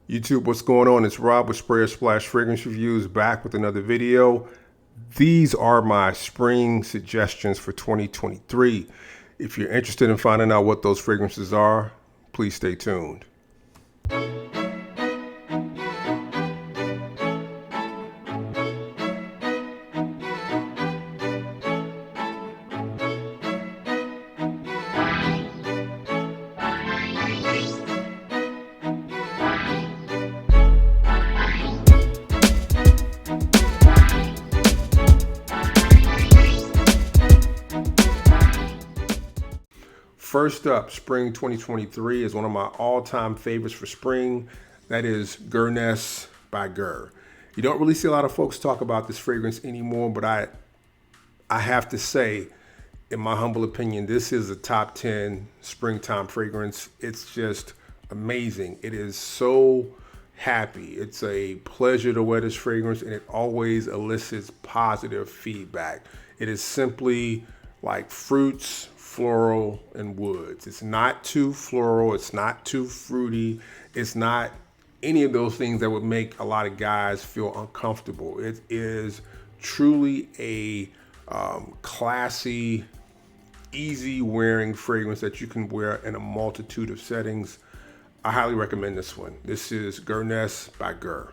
YouTube, what's going on? It's Rob with Sprayer Splash Fragrance Reviews, back with another video. These are my spring suggestions for 2023. If you're interested in finding out what those fragrances are, please stay tuned. First up, spring 2023 is one of my all-time favorites for spring. That is Guernes by Guer. You don't really see a lot of folks talk about this fragrance anymore, but I have to say, in my humble opinion, this is a top 10 springtime fragrance. It's just amazing. It is so happy. It's a pleasure to wear this fragrance, and it always elicits positive feedback. It is simply like fruits, floral, and woods. It's not too floral. It's not too fruity. It's not any of those things that would make a lot of guys feel uncomfortable. It is truly a classy, easy wearing fragrance that you can wear in a multitude of settings. I highly recommend this one. This is Guernes by Guer.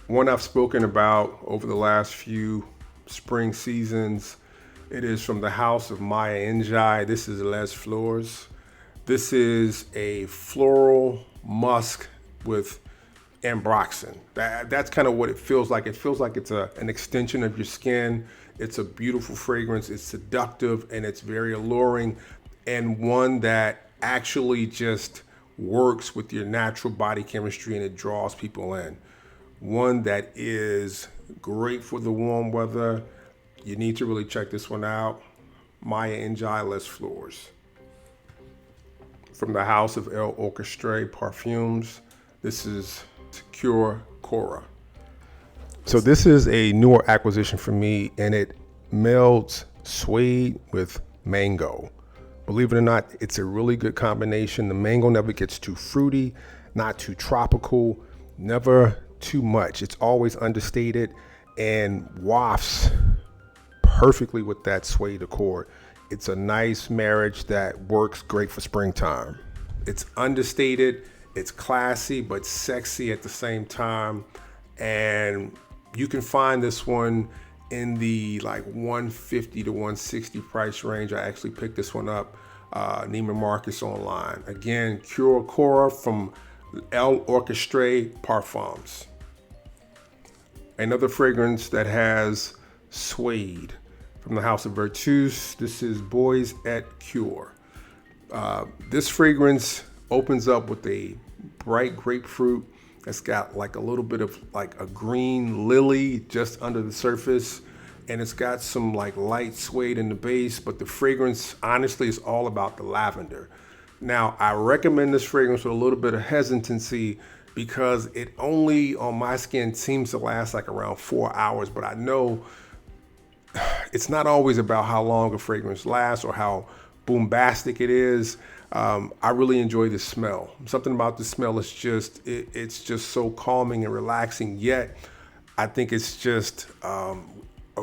One I've spoken about over the last few spring seasons. It is from the house of Maya Njai. This is Les Fleurs. This is a floral musk with ambroxan. That's kind of what it feels like. It feels like it's an extension of your skin. It's a beautiful fragrance. It's seductive and it's very alluring, and one that actually just works with your natural body chemistry and it draws people in. One that is great for the warm weather. You need to really check this one out. Maya Njai Les Fleurs. From the house of El Orchestre Parfums, this is Cure Cora. So this is a newer acquisition for me, and it melds suede with mango. Believe it or not, it's a really good combination. The mango never gets too fruity, not too tropical, never too much. It's always understated and wafts perfectly with that suede accord. It's a nice marriage that works great for springtime. It's understated, it's classy, but sexy at the same time. And you can find this one in the like 150 to 160 price range. I actually picked this one up, Neiman Marcus online. Again, Cure Cora from El Orchestre Parfums. Another fragrance that has suede from the house of Vertus. This is Bois et Cure. This fragrance opens up with a bright grapefruit that's got like a little bit of like a green lily just under the surface, and it's got some like light suede in the base, but the fragrance honestly is all about the lavender. Now, I recommend this fragrance with a little bit of hesitancy because it only on my skin seems to last like around 4 hours, but I know it's not always about how long a fragrance lasts or how bombastic it is. I really enjoy the smell. Something about the smell is just, it's just so calming and relaxing, yet I think it's just a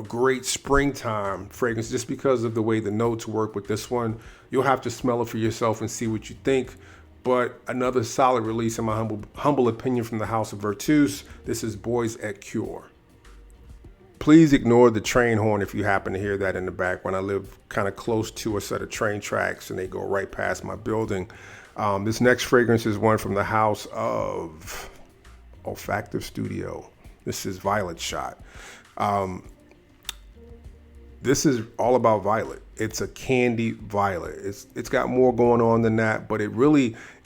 great springtime fragrance just because of the way the notes work with this one. You'll have to smell it for yourself and see what you think. But another solid release in my humble opinion from the house of Vertus. This is Bois et Cure. Please ignore the train horn if you happen to hear that in the back. When I live kind of close to a set of train tracks and they go right past my building. This next fragrance is one from the house of Olfactive Studio. This is Violet Shot. This is all about violet. It's a candy violet. It's got more going on than that, but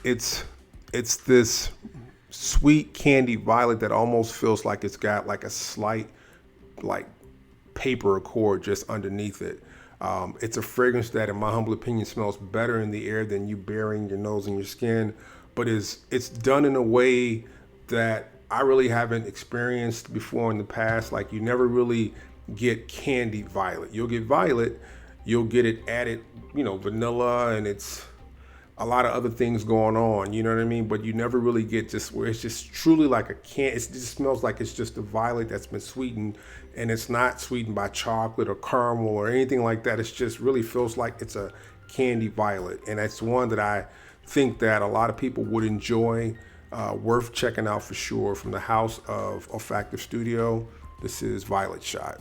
it's this sweet candy violet that almost feels like it's got like a slight like paper accord just underneath it. It's a fragrance that, in my humble opinion, smells better in the air than you burying your nose in your skin, but it's done in a way that I really haven't experienced before in the past. Like, you never really get candied violet. You'll get violet, you'll get it added, vanilla, and it's a lot of other things going on, you know what I mean? But you never really get just where it's just truly like a can. It just smells like it's just a violet that's been sweetened, and it's not sweetened by chocolate or caramel or anything like that. It's just really feels like it's a candy violet, and that's one that I think that a lot of people would enjoy. Worth checking out for sure from the House of Olfactive Studio. This is Violet Shot.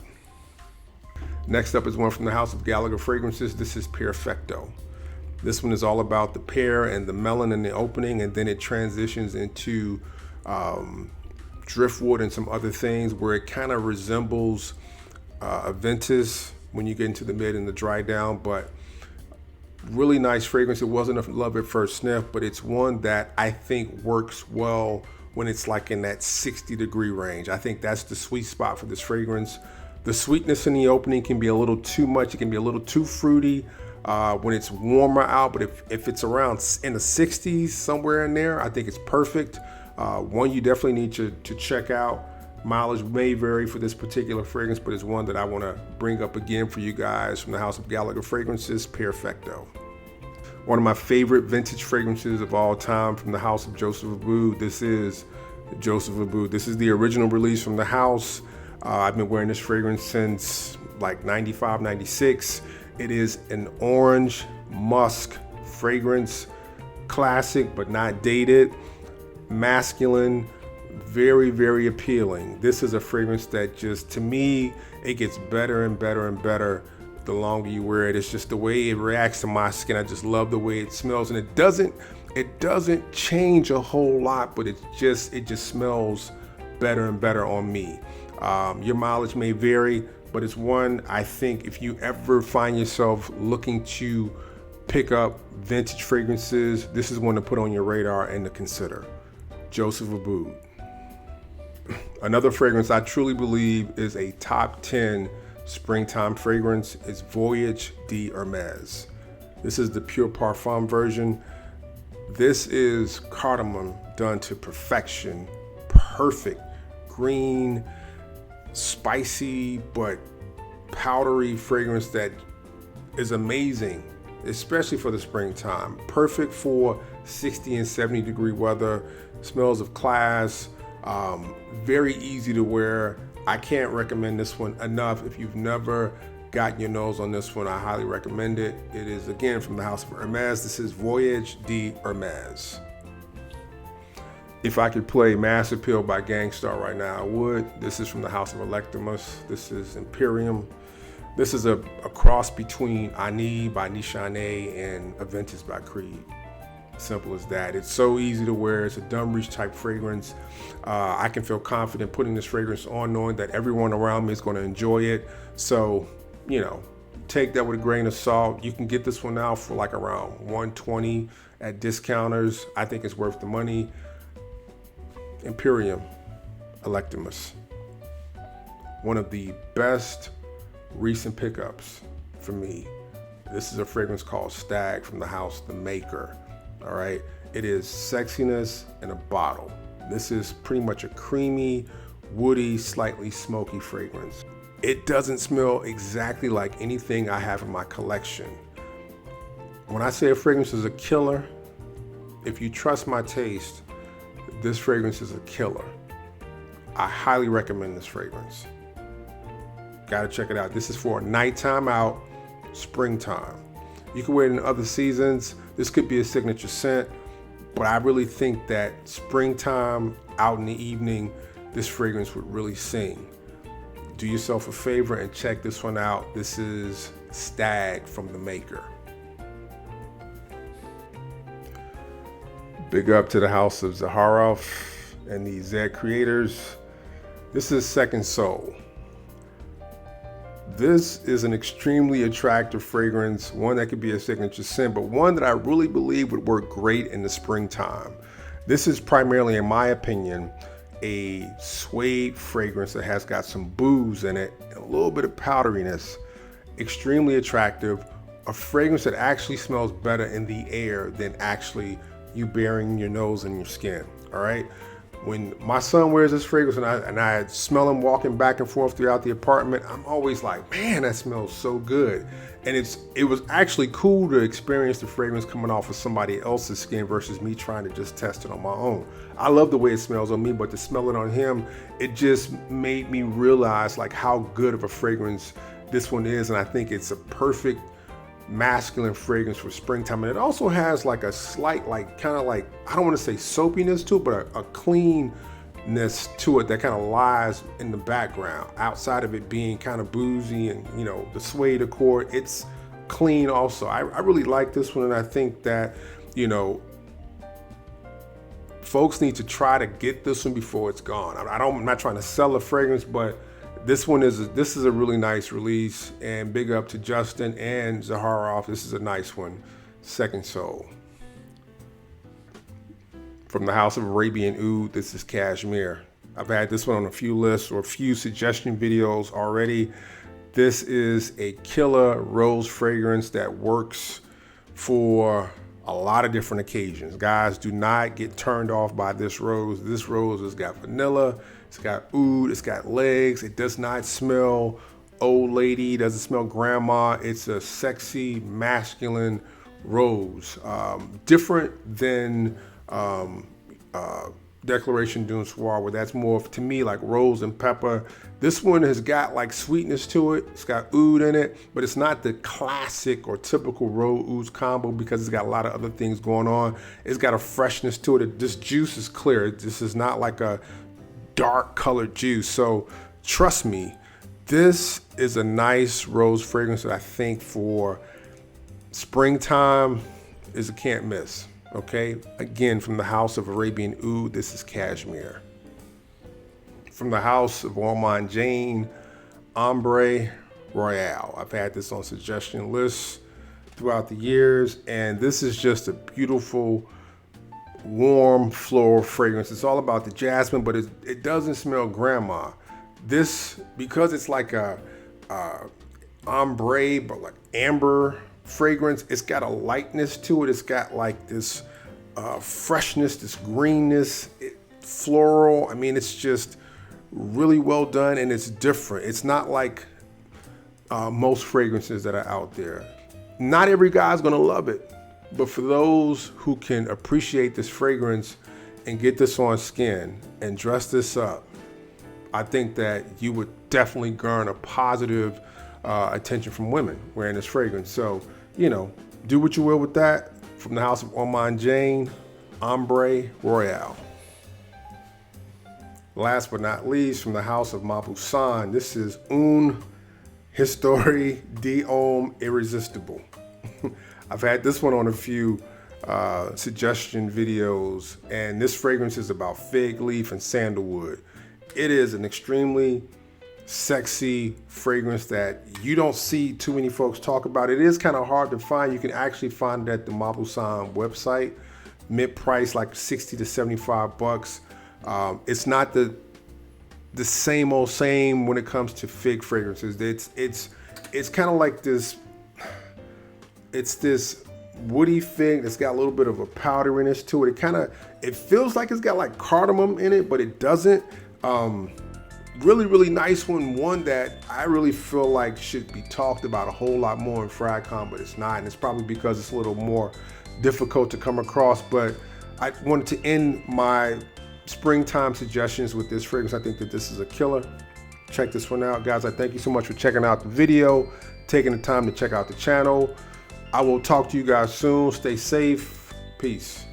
Next up is one from the House of Gallagher Fragrances. This is Perfecto. This one is all about the pear and the melon in the opening, and then it transitions into driftwood and some other things where it kind of resembles Aventus when you get into the mid and the dry down, but really nice fragrance. It wasn't a love at first sniff, but it's one that I think works well when it's like in that 60-degree range. I think that's the sweet spot for this fragrance. The sweetness in the opening can be a little too much. It can be a little too fruity when it's warmer out, but if it's around in the 60s, somewhere in there, I think it's perfect. One you definitely need to check out. Mileage may vary for this particular fragrance, but it's one that I want to bring up again for you guys from the House of Gallagher Fragrances, Perfecto. One of my favorite vintage fragrances of all time from the House of Joseph Abboud. This is Joseph Abboud. This is the original release from the house. I've been wearing this fragrance since like 95, 96. It is an orange musk fragrance, classic but not dated, masculine, very, very appealing. This is a fragrance that just, to me, it gets better and better and better the longer you wear it. It's just the way it reacts to my skin. I just love the way it smells, and it doesn't change a whole lot, but it just smells better and better on me. Your mileage may vary, but it's one I think if you ever find yourself looking to pick up vintage fragrances, this is one to put on your radar and to consider. Joseph Abboud. Another fragrance I truly believe is a top 10 springtime fragrance is Voyage d'Hermès. This is the Pure Parfum version. This is cardamom done to perfection. Perfect green, spicy, but powdery fragrance that is amazing, especially for the springtime. Perfect for 60 and 70 degree weather. Smells of class. Very easy to wear. I can't recommend this one enough. If you've never gotten your nose on this one, I highly recommend it. It is again from the House of Hermès. This is Voyage d'Hermès. If I could play Mass Appeal by Gang Starr right now, I would. This is from the House of Electimus. This is Imperium. This is a cross between Ani by Nishane and Aventus by Creed. Simple as that. It's so easy to wear. It's a dumb reach type fragrance. I can feel confident putting this fragrance on, knowing that everyone around me is going to enjoy it. So, take that with a grain of salt. You can get this one now for like around $120 at discounters. I think it's worth the money. Imperium Electimus. One of the best recent pickups for me. This is a fragrance called Stag from the house The Maker. All right, it is sexiness in a bottle. This is pretty much a creamy, woody, slightly smoky fragrance. It doesn't smell exactly like anything I have in my collection. When I say a fragrance is a killer, if you trust my taste, this fragrance is a killer. I highly recommend this fragrance. Gotta check it out. This is for a nighttime out, springtime. You can wear it in other seasons. This could be a signature scent, but I really think that springtime, out in the evening, this fragrance would really sing. Do yourself a favor and check this one out. This is Stag from The Maker. Big up to the House of Zaharoff and the Zed creators. This is Second Soul. This is an extremely attractive fragrance, one that could be a signature scent, but one that I really believe would work great in the springtime. This is primarily, in my opinion, a suede fragrance that has got some booze in it, and a little bit of powderiness. Extremely attractive, a fragrance that actually smells better in the air than actually you bearing your nose and your skin, all right? when my son wears this fragrance and I smell him walking back and forth throughout the apartment, I'm always like, man, that smells so good. And it was actually cool to experience the fragrance coming off of somebody else's skin versus me trying to just test it on my own. I love the way it smells on me, but to smell it on him, it just made me realize like how good of a fragrance this one is. And I think it's a perfect masculine fragrance for springtime. And it also has like a slight, like kind of like, I don't want to say soapiness to it, but a cleanness to it that kind of lies in the background outside of it being kind of boozy and, you know, the suede accord. It's clean also. I really like this one, and I think that, you know, folks need to try to get this one before it's gone. I'm not trying to sell a fragrance, but this is a really nice release, and big up to Justin and Zaharoff. This is a nice one. Second Soul. From the House of Arabian Oud, this is Cashmere. I've had this one on a few lists or a few suggestion videos already. This is a killer rose fragrance that works for a lot of different occasions. Guys, do not get turned off by this rose. This rose has got vanilla, it's got oud, it's got legs. It does not smell old lady, doesn't smell grandma. It's a sexy, masculine rose. Different than Declaration d'un Soir, where that's more to me like rose and pepper. This one has got like sweetness to it. It's got oud in it, but it's not the classic or typical rose oud combo because it's got a lot of other things going on. It's got a freshness to it. This juice is clear. This is not like a dark colored juice. So trust me, this is a nice rose fragrance that I think for springtime is a can't miss. Okay, again, from the House of Arabian Oud, this is Cashmere. From the House of Almond Jane, Ombre Royale. I've had this on suggestion lists throughout the years, and this is just a beautiful, warm floral fragrance. It's all about the jasmine, but it doesn't smell grandma. This, because it's like a ombre, but like amber fragrance, it's got a lightness to it. It's got like this freshness, this greenness, floral. I mean, it's just really well done, and it's different. It's not like most fragrances that are out there. Not every guy's gonna love it, but for those who can appreciate this fragrance and get this on skin and dress this up, I think that you would definitely garner positive attention from women wearing this fragrance. So, you know, do what you will with that. From the House of Almond Jane, Ombre Royale. Last but not least, from the House of Maupassant, this is Une Histoire d'Homme Irrésistible. I've had this one on a few suggestion videos, and this fragrance is about fig leaf and sandalwood. It is an extremely sexy fragrance that you don't see too many folks talk about. It is kind of hard to find. You can actually find it at the Maupassant website, mid-price, like 60 to 75 bucks. It's not the same old same when it comes to fig fragrances. It's kind of like this. It's this woody fig that's got a little bit of a powderiness to it. It feels like it's got like cardamom in it, but it doesn't. Really, really nice one that I really feel like should be talked about a whole lot more in Fragcom, but it's not, and it's probably because it's a little more difficult to come across. But I wanted to end my springtime suggestions with this fragrance. I think that this is a killer. Check this one out, guys. I thank you so much for checking out the video, taking the time to check out the channel. I will talk to you guys soon. Stay safe. Peace.